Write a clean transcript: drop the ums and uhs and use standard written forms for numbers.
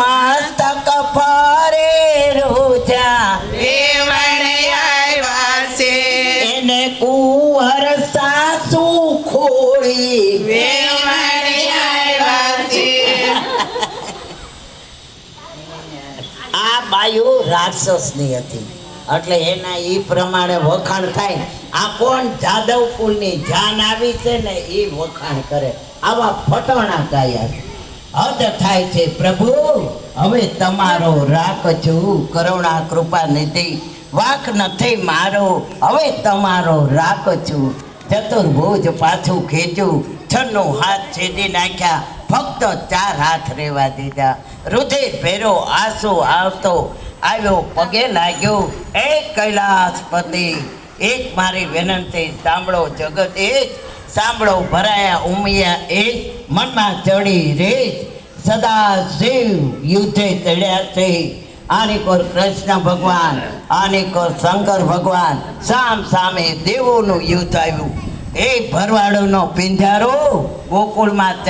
મસ્તક ફરે રોજા એને કુંવર સાસુ ખોળી આ બાયુ રાક્ષસની હતી એટલે એના ઈ પ્રમાણે વખાણ થાય. આ કોણ જાદવ કુલની જાન આવી છે ને એ વખાણ કરે. આવા ફટોણા ગાયા હદ થાય છે. પ્રભુ હવે તમારો રાખજો કરુણા કૃપા નિધિ વાક નથી મારો હવે તમારો રાખજો. ચતુર્ભુજ પાછું ખેંચ્યું છન્નું હાથ છેદી નાખ્યા ફક્ત 4 હાથ રહેવા દીધા. રુધિર ભેરો આંસુ આવતો આવ્યો પગે લાગ્યો. એક કૈલાસપતિ એક મારી વિનંતી સાંભળો જગત એક સાંભળો ભરાયા ઉમિયા એક મનમાં ચડી રે સદા શિવ યુદ્ધે ચડ્યા છે. આની કોર કૃષ્ણ ભગવાન આની કોર શંકર ભગવાન સામ સામે દેવોનું યુદ્ધ આવ્યું. એ ભરવાડોનો પિંજારો ગોકુળમાં